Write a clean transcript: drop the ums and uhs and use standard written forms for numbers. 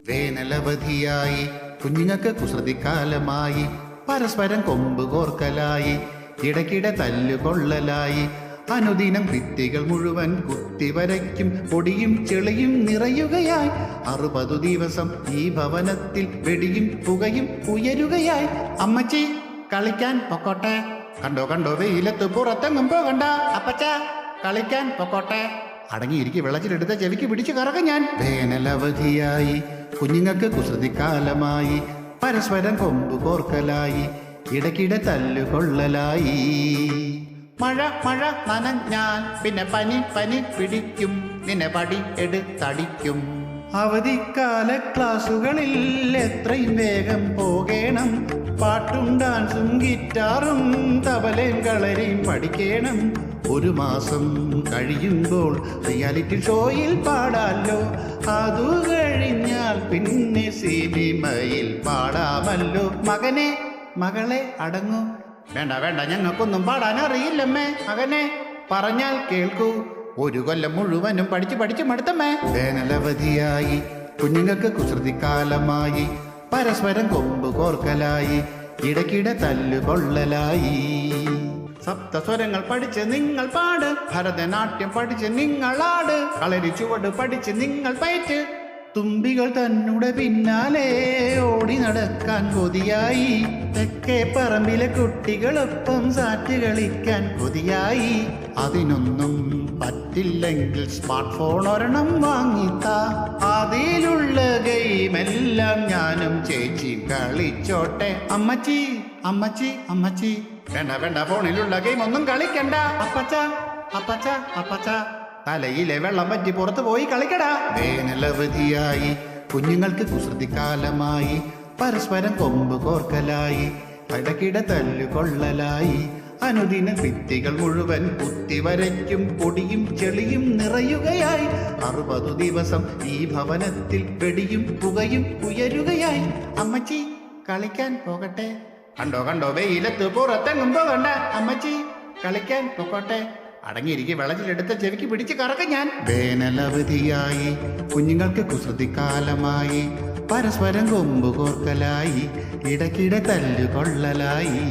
വേനലവധിയായി കുഞ്ഞുങ്ങൾക്ക് കുസൃതിക്കാലമായി പരസ്പരം കൊമ്പ് കോർക്കലായി ഇടയ്ക്കിടെ തല്ലുകൊള്ളലായി അനുദിനം ഭിത്തികൾ മുഴുവൻ കുത്തിവരയ്ക്കും പൊടിയും ചെളിയും നിറയുകയായി 60 ദിവസം ഈ ഭവനത്തിൽ വെടിയും പുകയും ഉയരുകയായി. അമ്മച്ചി കളിക്കാൻ പൊക്കോട്ടെ, കണ്ടോ കണ്ടോ വെയിലത്ത് പുറത്തെങ്ങും പോകണ്ട. അപ്പച്ച കളിക്കാൻ പൊക്കോട്ടെ, അടങ്ങിയിരിക്കെ വെള്ളത്തിലെടുത്ത ചെവിക്ക് പിടിച്ചു കറക്കം ഞാൻ. വേനലവധിയായി കുഞ്ഞുങ്ങൾക്ക് കുസൃതിക്കാലമായി പരസ്പരം കൊമ്പ് കോർക്കലായി ഇടയ്ക്കിടെ തല്ലുകൊള്ളലായി. മഴ മഴ നനഞ്ഞാൽ പിന്നെ പനി പനി പിടിക്കും, നിന്നെ പടി എടുത്തടിക്കും. അവധിക്കാല ക്ലാസുകളിൽ എത്രയും വേഗം പോകണം, പാട്ടും ഡാൻസും ഗിറ്റാറും തബലയും കളരിയും പഠിക്കണം. 1 മാസം കഴിയുമ്പോൾ റിയാലിറ്റി ഷോയിൽ പാടാമല്ലോ, അതു കഴിഞ്ഞാൽ പിന്നെ സിനിമയിൽ പാടാമല്ലോ. മകനെ മകളെ അടങ്ങൂ, വേണ്ട വേണ്ട ഞങ്ങൾക്കൊന്നും പാടാൻ അറിയില്ലമ്മേ. മകനെ പറഞ്ഞാൽ കേൾക്കൂ, 1 കൊല്ലം മുഴുവനും പഠിച്ച് മടുത്തമ്മേ. വേനലവധിയായി കുഞ്ഞുങ്ങൾക്ക് കുസൃതിക്കാലമായി പരസ്പരം കൊമ്പ് കോർക്കലായി ഇടയ്ക്കിടെ തല്ലുകൊള്ളലായി. സപ്തസ്വരങ്ങൾ പഠിച്ച് നിങ്ങൾ പാട്, ഭരതനാട്യം പഠിച്ച് നിങ്ങളാട്, കളരി ചുവട് പഠിച്ച് നിങ്ങൾ പയറ്റ്. തുമ്പികൾ തന്നുടെ പിന്നാലെ ഓടി നടക്കാൻ കൊതിയായി, തെക്കേ പറമ്പിലെ കുട്ടികളൊപ്പം സാറ്റ് കളിക്കാൻ കൊതിയായി. അതിനൊന്നും പറ്റില്ലെങ്കിൽ സ്മാർട്ട് ഫോൺ ഒരെണ്ണം വാങ്ങിത്താ, അതിലുള്ള ഗെയിമെല്ലാം ഞാനും ചേച്ചി കളിച്ചോട്ടെ. അമ്മച്ചി അമ്മച്ചി അമ്മച്ചി വേണ്ട വേണ്ട, ഫോണിലുള്ള ഗെയിം ഒന്നും കളിക്കണ്ട. അപ്പച്ച അപ്പച്ച അപ്പച്ച തലയിലെ വെള്ളം പറ്റി പുറത്തു പോയി കളിക്കടാ. വേനലവധിയായി കുഞ്ഞുങ്ങൾക്ക് കുസൃതിക്കാലമായി പരസ്പരം കൊമ്പ് കോർക്കലായി ഇടയ്ക്കിടെ തല്ലുകൊള്ളലായി അനുദിന ഭിത്തികൾ മുഴുവൻ കുത്തിവരയ്ക്കും പൊടിയും ചെളിയും നിറയുകയായി. 60 ദിവസം ഈ ഭവനത്തിൽ വെടിയും പുകയും ഉയരുകയായി. അമ്മച്ചി കളിക്കാൻ പോകട്ടെ, കണ്ടോ കണ്ടോ വെയിലത്ത് പുറത്തെങ്ങും പോകണ്ട. അമ്മച്ചി കളിക്കാൻ പോകട്ടെ, അടങ്ങിയിരിക്കെ വെള്ളത്തിലെടുത്ത ചെവിക്ക് പിടിച്ച് കറക്കം ഞാൻ. വേനലവധിയായി കുഞ്ഞുങ്ങൾക്ക് കുസൃതിക്കാലമായി പരസ്പരം കൊമ്പ് കോർക്കലായി ഇടയ്ക്കിടെ തല്ലുകൊള്ളലായി.